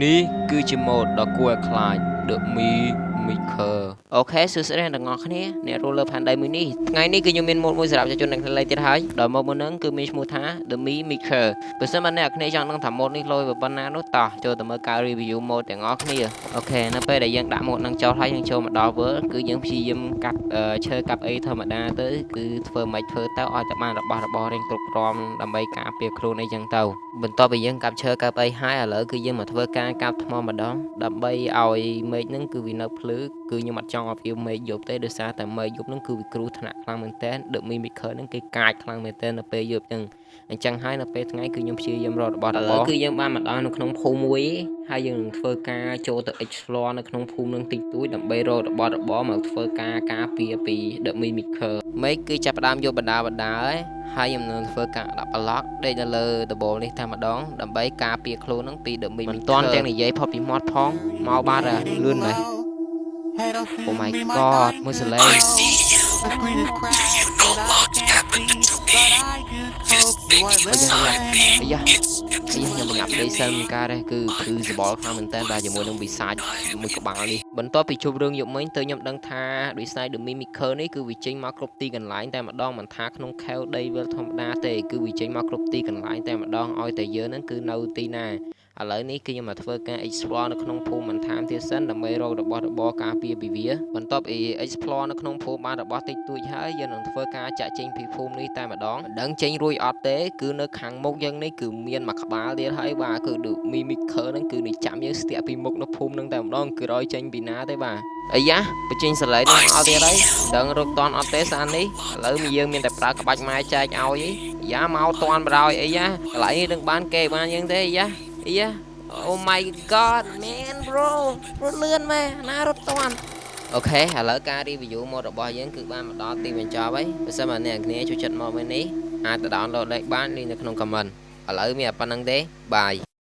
នេះគឺជាម៉ូដដ៏គួរឲ្យខ្លាច The Mimicker អូខេសួស្តីអ្នកទាំងអស់គ្នាអ្នករស់លើផែនដីមួយនេះថ្ងៃនេះគឺខ្ញុំមានម៉ូដមួយសម្រាប់ប្រជាជននៅក្នុងលេខទៀតហើយដល់ម៉ូដមួយហ្នឹងគឺមានឈ្មោះថា The Mimicker បើសិនបើអ្នកគ្នាចង់ដឹងថាម៉ូដនេះលយប៉ុណ្ណានោះតោះចូលទៅមើលការ review ម៉ូដទាំងអស់គ្នាអូខេនៅពេលដែលយើងដាក់ម៉ូដហ្នឹងចោលហើយយើងចូលមកដល់ World គឺយើងព្យាយាមកាត់ឈើកាប់អីធម្មតាទៅគឺធ្វើមិនធ្វើទៅឲ្យតែបានរបស់របររៀងគ្រប់គ្រាន់ដើម្បីការពារខ្លួនអីចឹងទៅបន្ទាប់ពីយើងកាប់ឈើកាប់អីហើយឥឡូវគឺយើងមកធ្វើការកាប់ថ្មម្ដងដើម្បីឲ្យមេឃហ្នឹងគឺវានៅភ្លឺគឺខ្ញុំអត់ចង់ឲ្យវាមេឃយប់ទេដោយសារតែមេឃយប់ហ្នឹងគឺវាគ្រោះថ្នាក់ខ្លាំងមែនតើ The Mimicker ហ្នឹងគេកាចខ្លាំងមែនតើនៅពេលយប់ចឹងអញ្ចឹងហើយនៅពេលថ្ងៃគឺខ្ញុំព្យាយាមរករបស់របរគឺយើងបានមកដល់នៅក្នុងភូមិមួយហើយយើងនឹងធ្វើការចូលទៅ explore នៅក្នុងភូមិនឹងតិចតួចដើម្បីរករបស់របរមកធ្វើការការពារពី The Mimicker មេឃគឺចាប់ផ្ដើមយកបណ្ដាហើយខ្ញុំនឹងធ្វើការដាក់ប្លុកដេកនៅលើដបូលនេះតែម្ដងដើម្បីការពារខ្លួននឹងពី The Mimicker មិនទាន់ទាំងនិយាយផុតពីមាត់ផងមកបាត់លឿនមែន Oh my god មើលសលេងអាយ៉ាខ្ញុំបញ្ញាប់ដេកសិនការនេះគឺសបល់ខ្លាំងមែនតើតែជាមួយនឹងវិសាចមួយក្បាលនេះបន្ទាប់ពីជប់រឿងយប់មិញទៅខ្ញុំដឹងថាដោយសារ The Mimicker នេះគឺវាចេញមកគ្រប់ទីកន្លែងតែម្ដងមិនថាក្នុងខែវដីវាលធម្មតាទេគឺវាចេញមកគ្រប់ទីកន្លែងតែម្ដងឲ្យតែយើងហ្នឹងគឺនៅទីណាឥឡូវនេះគឺខ្ញុំមកធ្វើការ explore នៅក្នុងភូមិបន្ថែមទៀតសិនដើម្បីរករបស់របរការពារពីវាបន្ទាប់ពី explore នៅក្នុងភូមិបានរបស់តិចតួចហើយយើងនឹងធ្វើការចាក់ចេញពីភូមិនេះតែម្ដងមិនដឹងចេញរួចអត់ទេគឺនៅខាងមុខយើងនេះគឺមានមួយក្បាលទៀតហើយបាទគឺ The Mimicker ហ្នឹងគឺនឹងចាំយើងស្ទាក់ពីមុខនៅភូមិហ្នឹងតែម្ដងគឺរយចេញពីណាទេបាទអាយ៉ាបញ្ចេញសលេងនឹងអត់ទៀតហើយដឹងរកតន់អត់ទេសាននេះឥឡូវយើងមានតែប្រើក្បាច់ម៉ែចែកឲ្យយ៉ាមកតន់បរោយអីយ៉ាកន្លែងនេះនឹងបានគេបានយើងទេយ៉ាOh my god man bro លឿនមែនណារត់តាន់អូខេឥឡូវការ review ម៉ូដរបស់យើងគឺបានមកដល់ទីបញ្ចប់ហើយបើសិនមកអ្នកគ្នាចូលចិត្តម៉ូដមួយនេះអាចទៅ download លេខបានលីងនៅក្នុង comment ឥឡូវមានតែប៉ុណ្្នឹងទេបាយ